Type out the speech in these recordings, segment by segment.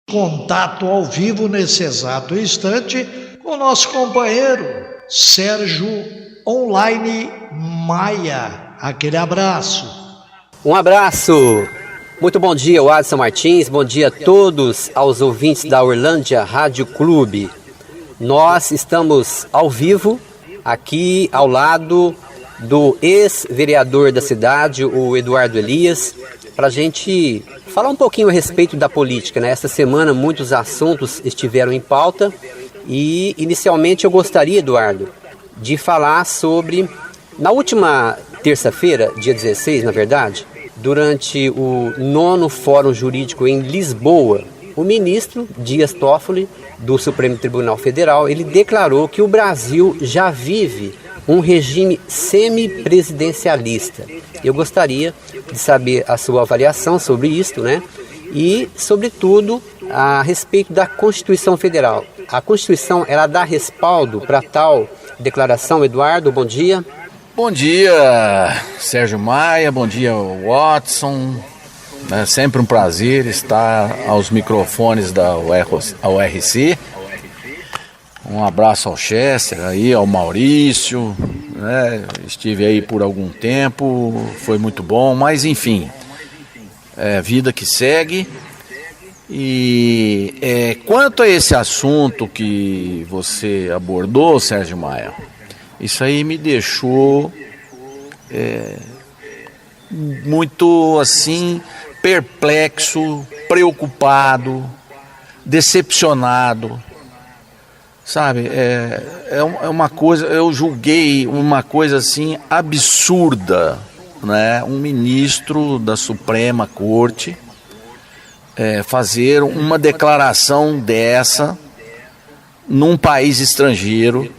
Contato ao vivo nesse exato instante com o nosso companheiro Sérgio Online Maia. Aquele abraço. Um abraço. Muito bom dia, Adson Martins. Bom dia a todos aos ouvintes da Orlândia Rádio Clube. Nós estamos ao vivo aqui ao lado do ex-vereador da cidade, o Eduardo Elias, para a gente falar um pouquinho a respeito da política, né? Esta semana muitos assuntos estiveram em pauta e inicialmente eu gostaria, Eduardo, de falar sobre, na última terça-feira, dia 16, na verdade, durante o 9º Fórum Jurídico em Lisboa, o ministro Dias Toffoli, do Supremo Tribunal Federal, ele declarou que o Brasil já vive um regime semipresidencialista. Eu gostaria de saber a sua avaliação sobre isto, né? E, sobretudo, a respeito da Constituição Federal. A Constituição, ela dá respaldo para tal declaração, Eduardo? Bom dia. Bom dia, Sérgio Maia, bom dia, Watson. É sempre um prazer estar aos microfones da URC. Um abraço ao Chester, aí, ao Maurício, né? Estive aí por algum tempo, foi muito bom, mas enfim, vida que segue. E quanto a esse assunto que você abordou, Sérgio Maia, isso aí me deixou muito assim, perplexo, preocupado, decepcionado. Sabe, é uma coisa, eu julguei uma coisa assim absurda, né? Um ministro da Suprema Corte fazer uma declaração dessa num país estrangeiro,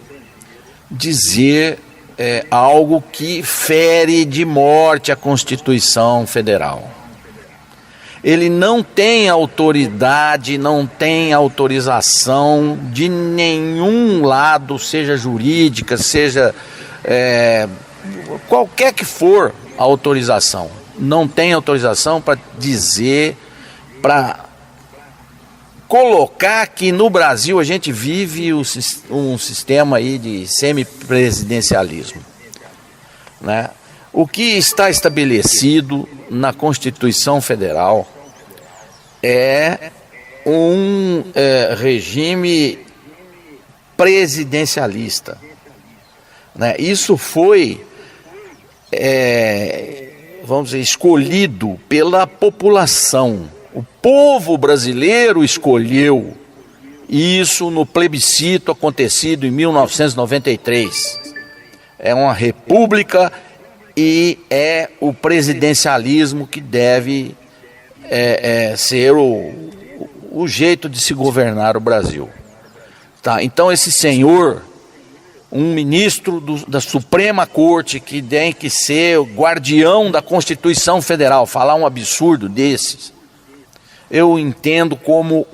dizer algo que fere de morte a Constituição Federal. Ele não tem autoridade, não tem autorização de nenhum lado, seja jurídica, seja qualquer que for a autorização. Não tem autorização para dizer, para colocar que no Brasil a gente vive um sistema aí de semipresidencialismo, né? O que está estabelecido na Constituição Federal é um regime presidencialista, né? Isso foi, vamos dizer, escolhido pela população. O povo brasileiro escolheu isso no plebiscito acontecido em 1993. É uma república e é o presidencialismo que deve ser o jeito de se governar o Brasil. Tá, então esse senhor, um ministro da Suprema Corte, que tem que ser o guardião da Constituição Federal, falar um absurdo desses, eu entendo como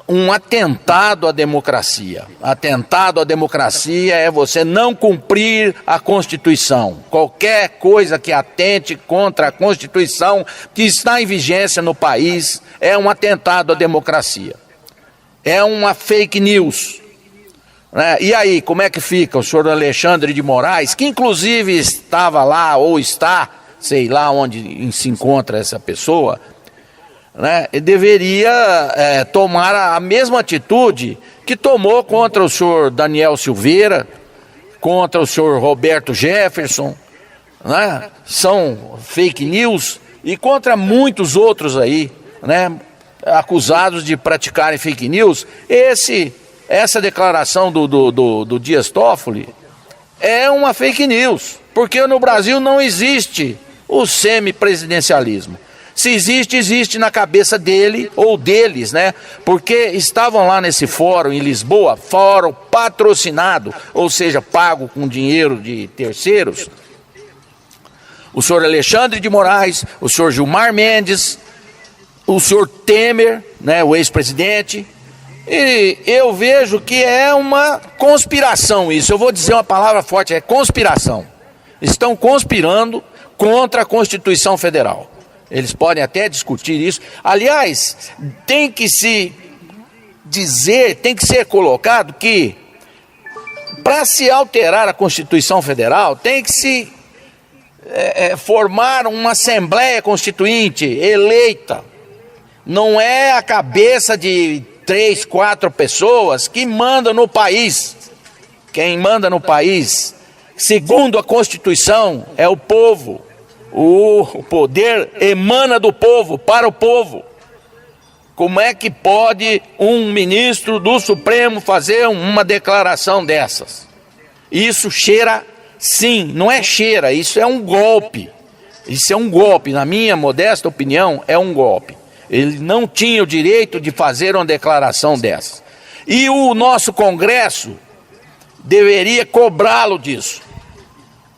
um atentado à democracia. Atentado à democracia é você não cumprir a Constituição. Qualquer coisa que atente contra a Constituição que está em vigência no país é um atentado à democracia. É uma fake news, né? E aí, como é que fica o senhor Alexandre de Moraes, que inclusive estava lá ou está, sei lá onde se encontra essa pessoa, né? Deveria tomar a mesma atitude que tomou contra o senhor Daniel Silveira, contra o senhor Roberto Jefferson, né? São fake news, e contra muitos outros aí, né? Acusados de praticarem fake news. Essa declaração do Dias Toffoli é uma fake news, porque no Brasil não existe o semipresidencialismo. Se existe, existe na cabeça dele ou deles, né? Porque estavam lá nesse fórum em Lisboa, fórum patrocinado, ou seja, pago com dinheiro de terceiros. O senhor Alexandre de Moraes, o senhor Gilmar Mendes, o senhor Temer, né, o ex-presidente. E eu vejo que é uma conspiração isso. Eu vou dizer uma palavra forte, é conspiração. Estão conspirando contra a Constituição Federal. Eles podem até discutir isso. Aliás, tem que se dizer, tem que ser colocado que para se alterar a Constituição Federal, tem que se formar uma Assembleia Constituinte eleita. Não é a cabeça de 3, 4 pessoas que mandam no país. Quem manda no país, segundo a Constituição, é o povo. O poder emana do povo, para o povo. Como é que pode um ministro do Supremo fazer uma declaração dessas? Isso cheira, sim, não é cheira, isso é um golpe. Isso é um golpe, na minha modesta opinião, é um golpe. Ele não tinha o direito de fazer uma declaração dessas. E o nosso Congresso deveria cobrá-lo disso,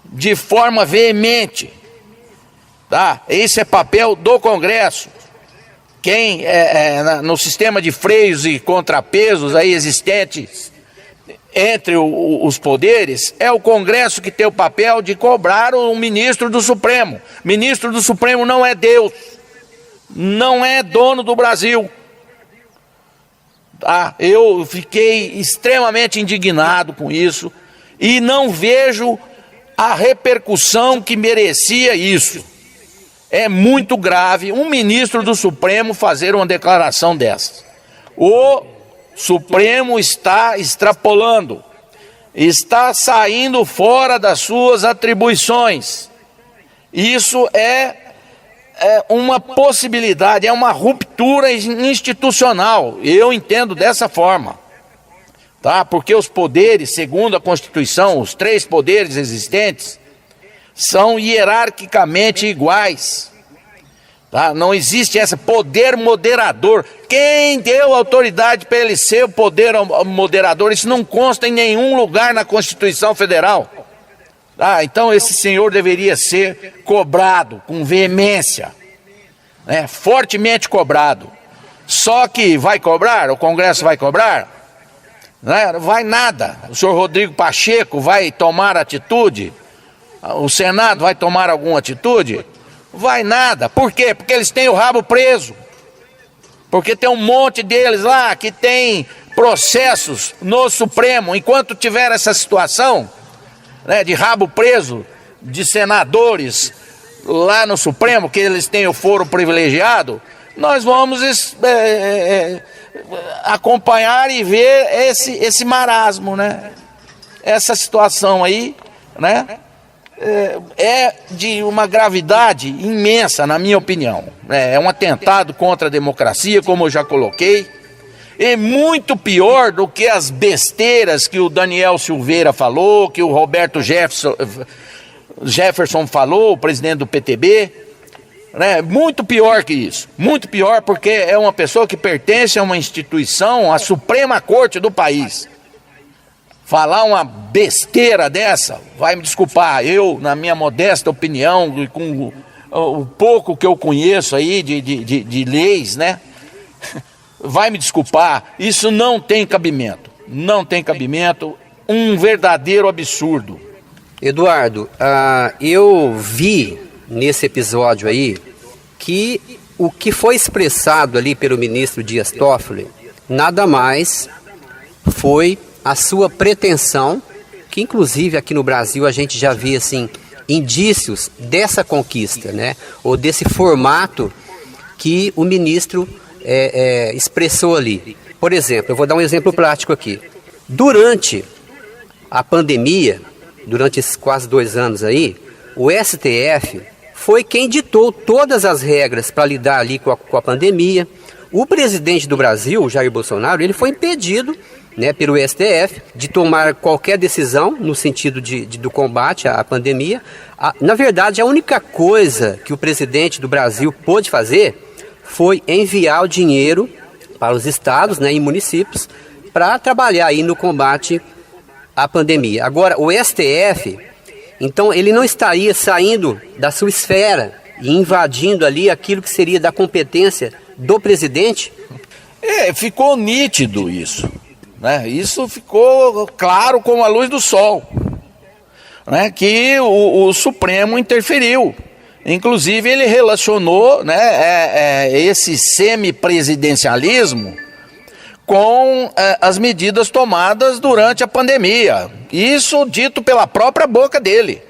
de forma veemente. Tá? Esse é papel do Congresso. Quem no sistema de freios e contrapesos aí existentes entre os poderes, é o Congresso que tem o papel de cobrar o ministro do Supremo. Ministro do Supremo não é Deus, não é dono do Brasil. Tá? Eu fiquei extremamente indignado com isso e não vejo a repercussão que merecia isso. É muito grave um ministro do Supremo fazer uma declaração dessas. O Supremo está extrapolando, está saindo fora das suas atribuições. Isso é uma possibilidade, é uma ruptura institucional. Eu entendo dessa forma, tá? Porque os poderes, segundo a Constituição, os 3 poderes existentes, são hierarquicamente iguais. Tá? Não existe esse poder moderador. Quem deu autoridade para ele ser o poder moderador? Isso não consta em nenhum lugar na Constituição Federal. Tá? Então esse senhor deveria ser cobrado com veemência, né? Fortemente cobrado. Só que vai cobrar? O Congresso vai cobrar? Né? Não vai nada. O senhor Rodrigo Pacheco vai tomar atitude? O Senado vai tomar alguma atitude? Vai nada. Por quê? Porque eles têm o rabo preso. Porque tem um monte deles lá que tem processos no Supremo. Enquanto tiver essa situação, né, de rabo preso de senadores lá no Supremo, que eles têm o foro privilegiado, nós vamos acompanhar e ver esse marasmo, né? Essa situação aí, né? É de uma gravidade imensa, na minha opinião. É um atentado contra a democracia, como eu já coloquei. É muito pior do que as besteiras que o Daniel Silveira falou, que o Roberto Jefferson falou, o presidente do PTB. Né? Muito pior que isso. Muito pior, porque é uma pessoa que pertence a uma instituição, a Suprema Corte do país. Falar uma besteira dessa, vai me desculpar, eu, na minha modesta opinião, com o pouco que eu conheço aí de leis, né? Vai me desculpar, isso não tem cabimento. Não tem cabimento, um verdadeiro absurdo. Eduardo, eu vi nesse episódio aí que o que foi expressado ali pelo ministro Dias Toffoli nada mais foi a sua pretensão, que inclusive aqui no Brasil a gente já vê assim indícios dessa conquista, né? Ou desse formato que o ministro expressou ali. Por exemplo, eu vou dar um exemplo prático aqui. Durante a pandemia, durante esses quase 2 anos aí, o STF foi quem ditou todas as regras para lidar ali com a pandemia. O presidente do Brasil, Jair Bolsonaro, ele foi impedido, né, pelo STF, de tomar qualquer decisão no sentido do combate à pandemia. Na verdade, a única coisa que o presidente do Brasil pôde fazer foi enviar o dinheiro para os estados, né, e municípios para trabalhar aí no combate à pandemia. Agora, o STF, então, ele não estaria saindo da sua esfera e invadindo ali aquilo que seria da competência do presidente? Ficou nítido isso. Né? Isso ficou claro como a luz do sol, né? Que o Supremo interferiu. Inclusive ele relacionou, né, esse semipresidencialismo com as medidas tomadas durante a pandemia. Isso dito pela própria boca dele.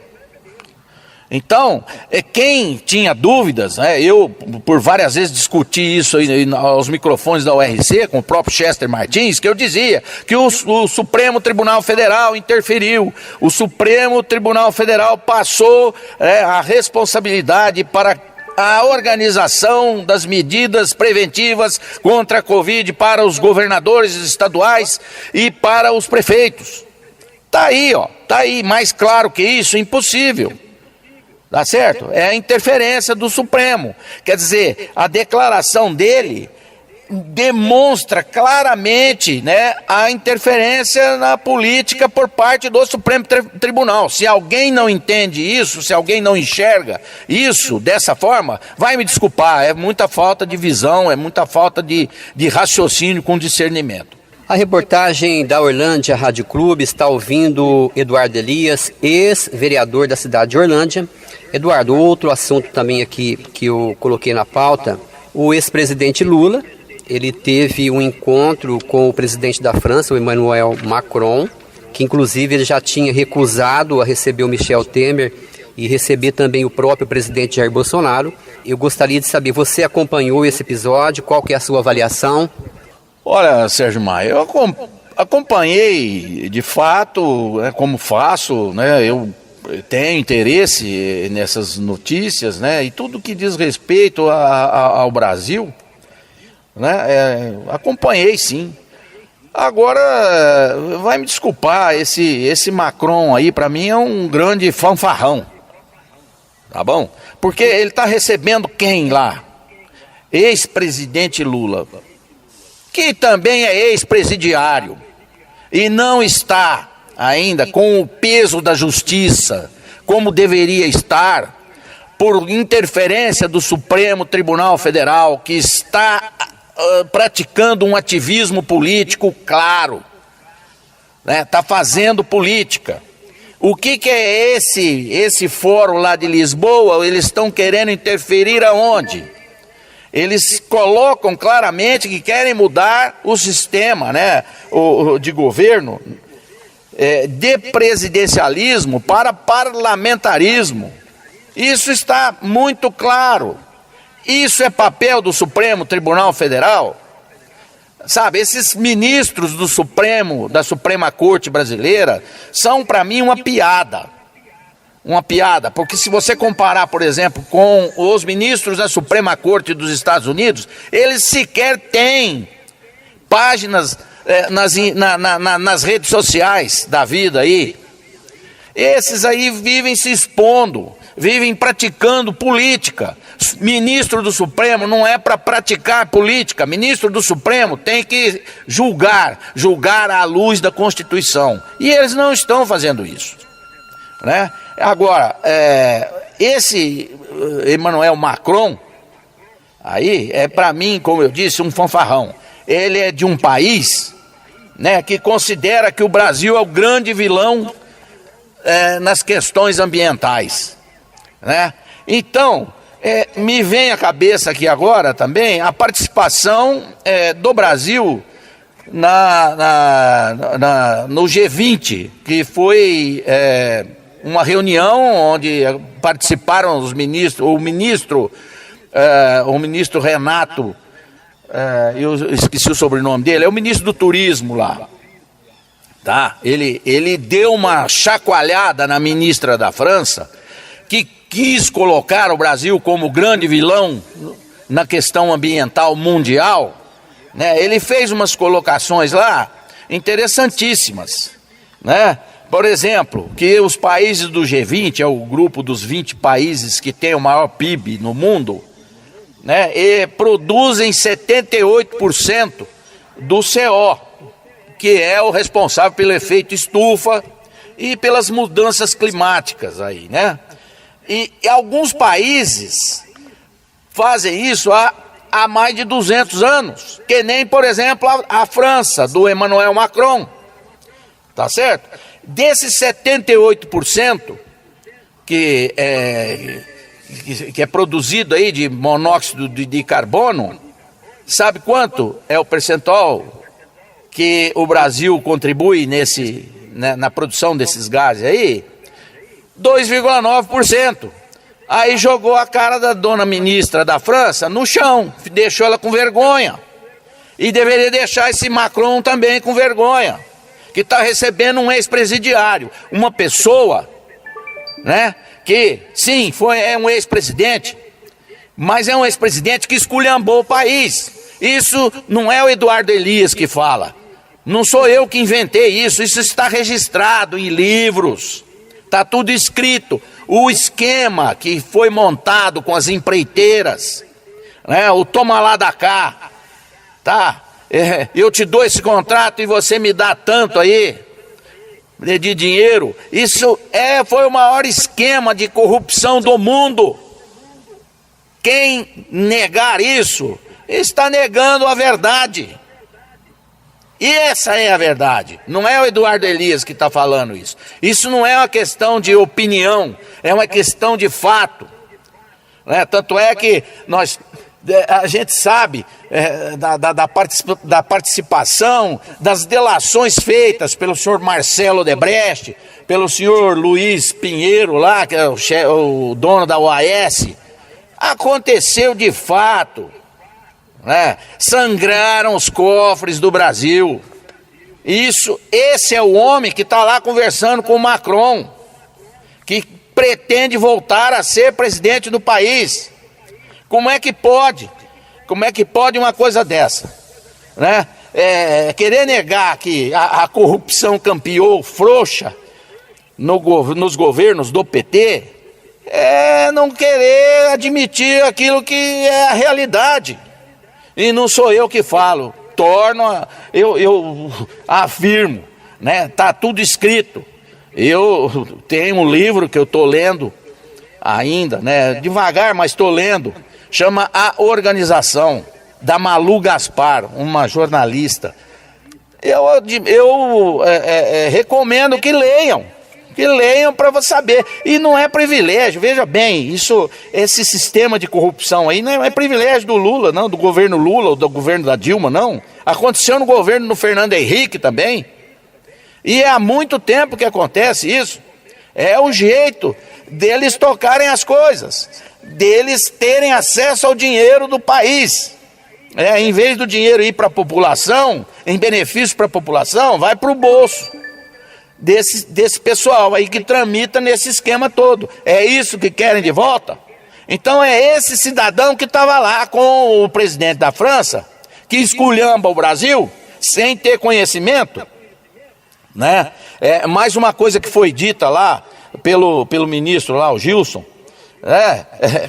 Então, quem tinha dúvidas, eu por várias vezes discuti isso aos microfones da URC com o próprio Chester Martins, que eu dizia que o Supremo Tribunal Federal interferiu, o Supremo Tribunal Federal passou a responsabilidade para a organização das medidas preventivas contra a Covid para os governadores estaduais e para os prefeitos. Tá aí, mais claro que isso, impossível. Tá certo? É a interferência do Supremo. Quer dizer, a declaração dele demonstra claramente, né, a interferência na política por parte do Supremo Tribunal. Se alguém não entende isso, se alguém não enxerga isso dessa forma, vai me desculpar, é muita falta de visão, é muita falta de raciocínio com discernimento. A reportagem da Orlândia Rádio Clube está ouvindo Eduardo Elias, ex-vereador da cidade de Orlândia. Eduardo, outro assunto também aqui que eu coloquei na pauta, o ex-presidente Lula, ele teve um encontro com o presidente da França, o Emmanuel Macron, que inclusive ele já tinha recusado a receber o Michel Temer e receber também o próprio presidente Jair Bolsonaro. Eu gostaria de saber, você acompanhou esse episódio, qual que é a sua avaliação? Olha, Sérgio Maia, eu acompanhei de fato, como faço, né, eu tenho interesse nessas notícias, né, e tudo que diz respeito ao Brasil, né, acompanhei sim. Agora, vai me desculpar, esse Macron aí para mim é um grande fanfarrão, tá bom? Porque ele está recebendo quem lá? Ex-presidente Lula, que também é ex-presidiário e não está ainda com o peso da justiça como deveria estar, por interferência do Supremo Tribunal Federal, que está praticando um ativismo político claro, né? Está fazendo política. O que é esse fórum lá de Lisboa? Eles estão querendo interferir aonde? Eles colocam claramente que querem mudar o sistema, né, de governo, de presidencialismo para parlamentarismo. Isso está muito claro. Isso é papel do Supremo Tribunal Federal. Sabe, esses ministros do Supremo, da Suprema Corte Brasileira, são para mim uma piada. Uma piada, porque se você comparar, por exemplo, com os ministros da Suprema Corte dos Estados Unidos, eles sequer têm páginas nas redes sociais da vida aí. Esses aí vivem se expondo, vivem praticando política. Ministro do Supremo não é para praticar política. Ministro do Supremo tem que julgar à luz da Constituição. E eles não estão fazendo isso, né? Agora, esse Emmanuel Macron, aí é para mim, como eu disse, um fanfarrão. Ele é de um país, né, que considera que o Brasil é o grande vilão nas questões ambientais, né? Então, me vem à cabeça aqui agora também a participação do Brasil no G20, que foi uma reunião onde participaram os ministros, o ministro Renato, eu esqueci o sobrenome dele, é o ministro do turismo lá, tá? Ele deu uma chacoalhada na ministra da França, que quis colocar o Brasil como grande vilão na questão ambiental mundial, né? Ele fez umas colocações lá interessantíssimas, né? Por exemplo, que os países do G20, é o grupo dos 20 países que tem o maior PIB no mundo, né, e produzem 78% do CO, que é o responsável pelo efeito estufa e pelas mudanças climáticas aí, né? E alguns países fazem isso há mais de 200 anos, que nem, por exemplo, a França, do Emmanuel Macron, tá certo? Desses 78% que é produzido aí de monóxido de carbono, sabe quanto é o percentual que o Brasil contribui na produção desses gases aí? 2,9%. Aí jogou a cara da dona ministra da França no chão, deixou ela com vergonha. E deveria deixar esse Macron também com vergonha, que está recebendo um ex-presidiário, uma pessoa, né, que sim, é um ex-presidente, mas é um ex-presidente que esculhambou o país. Isso não é o Eduardo Elias que fala, não sou eu que inventei isso está registrado em livros, está tudo escrito. O esquema que foi montado com as empreiteiras, né, o toma lá da cá, tá? Eu te dou esse contrato e você me dá tanto aí de dinheiro. Isso foi o maior esquema de corrupção do mundo. Quem negar isso está negando a verdade. E essa é a verdade. Não é o Eduardo Elias que está falando isso. Isso não é uma questão de opinião, é uma questão de fato, né? Tanto é que a gente sabe da participação, das delações feitas pelo senhor Marcelo Odebrecht, pelo senhor Luiz Pinheiro lá, que é o dono da OAS. Aconteceu de fato, né? Sangraram os cofres do Brasil. Esse é o homem que está lá conversando com o Macron, que pretende voltar a ser presidente do país. Como é que pode? Como é que pode uma coisa dessa, né? Querer negar que a corrupção campeou frouxa nos governos do PT é não querer admitir aquilo que é a realidade. E não sou eu que falo, eu afirmo, né? Tá tudo escrito. Eu tenho um livro que eu estou lendo ainda, né? Devagar, mas estou lendo. Chama A Organização, da Malu Gaspar, uma jornalista. Eu recomendo que leiam para você saber. E não é privilégio, veja bem, esse sistema de corrupção aí não é privilégio do Lula, não, do governo Lula ou do governo da Dilma, não. Aconteceu no governo do Fernando Henrique também. E há muito tempo que acontece isso. É o jeito deles tocarem as coisas, deles terem acesso ao dinheiro do país. Em vez do dinheiro ir para a população, em benefício para a população, vai para o bolso desse pessoal aí que tramita nesse esquema todo. É isso que querem de volta? Então é esse cidadão que estava lá com o presidente da França, que esculhamba o Brasil sem ter conhecimento, né? Mais uma coisa que foi dita lá pelo ministro lá, o Gilson.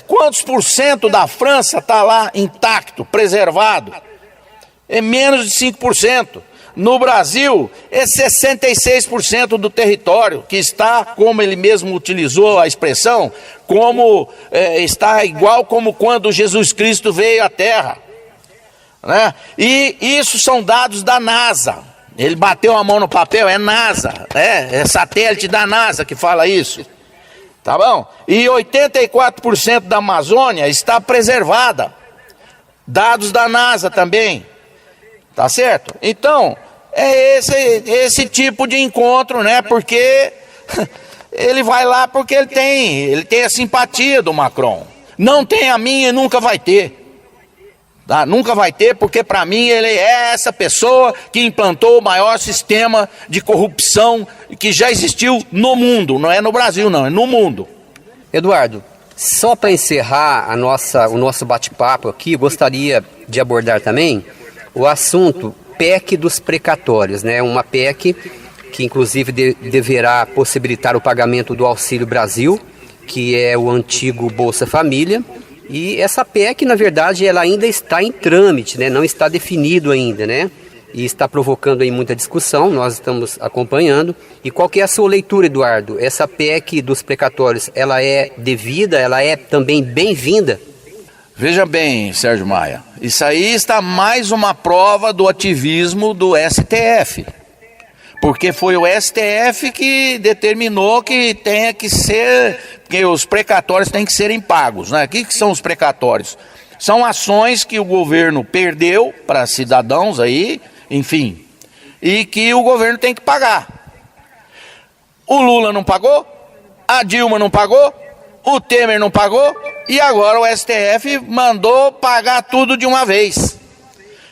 Quantos % da França está lá intacto, preservado? É menos de 5%. No Brasil, é 66% do território que está, como ele mesmo utilizou a expressão, está igual como quando Jesus Cristo veio à Terra, né? E isso são dados da NASA. Ele bateu a mão no papel, é NASA, é satélite da NASA que fala isso. Tá bom? E 84% da Amazônia está preservada. Dados da NASA também. Tá certo? Então, é esse tipo de encontro, né? Porque ele vai lá porque ele tem a simpatia do Macron. Não tem a minha e nunca vai ter. Tá? Nunca vai ter, porque para mim ele é essa pessoa que implantou o maior sistema de corrupção que já existiu no mundo. Não é no Brasil, não, é no mundo. Eduardo, só para encerrar o nosso bate-papo aqui, gostaria de abordar também o assunto PEC dos precatórios, né? Uma PEC que inclusive deverá possibilitar o pagamento do Auxílio Brasil, que é o antigo Bolsa Família. E essa PEC, na verdade, ela ainda está em trâmite, né? Não está definido ainda, né? E está provocando aí muita discussão, nós estamos acompanhando. E qual que é a sua leitura, Eduardo? Essa PEC dos precatórios, ela é devida, ela é também bem-vinda? Veja bem, Sérgio Maia, isso aí está mais uma prova do ativismo do STF. Porque foi o STF que determinou que tenha que ser, que os precatórios têm que serem pagos, né? O que são os precatórios? São ações que o governo perdeu para cidadãos aí, enfim, e que o governo tem que pagar. O Lula não pagou, a Dilma não pagou, o Temer não pagou e agora o STF mandou pagar tudo de uma vez.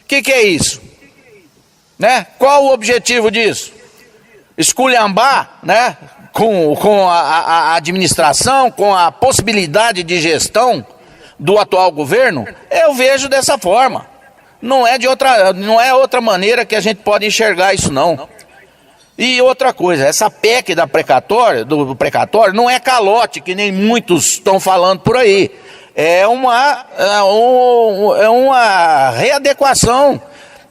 O que é isso? Né? Qual o objetivo disso? Esculhambar, né, com a administração, com a possibilidade de gestão do atual governo? Eu vejo dessa forma. Não é outra maneira que a gente pode enxergar isso, não. E outra coisa, essa PEC do precatório não é calote, que nem muitos estão falando por aí. É uma readequação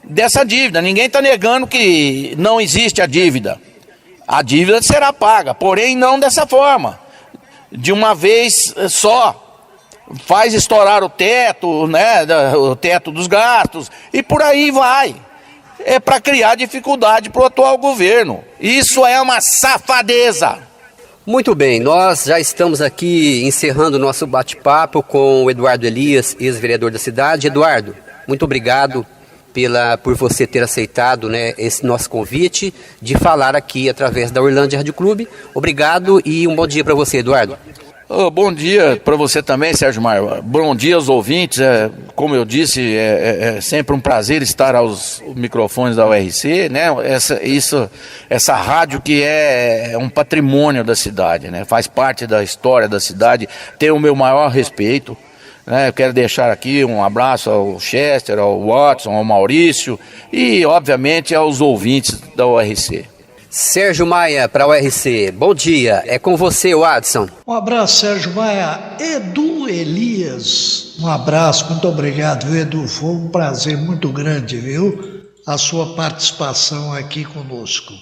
dessa dívida. Ninguém está negando que não existe a dívida. A dívida será paga, porém não dessa forma, de uma vez só. Faz estourar o teto, né, o teto dos gastos, e por aí vai. É para criar dificuldade para o atual governo. Isso é uma safadeza. Muito bem, nós já estamos aqui encerrando o nosso bate-papo com o Eduardo Elias, ex-vereador da cidade. Eduardo, muito obrigado por você ter aceitado, né, esse nosso convite de falar aqui através da Uerlândia Rádio Clube. Obrigado e um bom dia para você, Eduardo. Bom dia para você também, Sérgio Maia. Bom dia aos ouvintes. Como eu disse, é sempre um prazer estar aos microfones da URC, né? Essa rádio que é um patrimônio da cidade, né? Faz parte da história da cidade, tem o meu maior respeito. Eu quero deixar aqui um abraço ao Chester, ao Watson, ao Maurício e, obviamente, aos ouvintes da URC. Sérgio Maia para a URC, bom dia, é com você, Watson. Um abraço, Sérgio Maia. Edu Elias, um abraço, muito obrigado, viu, Edu? Foi um prazer muito grande, viu, a sua participação aqui conosco.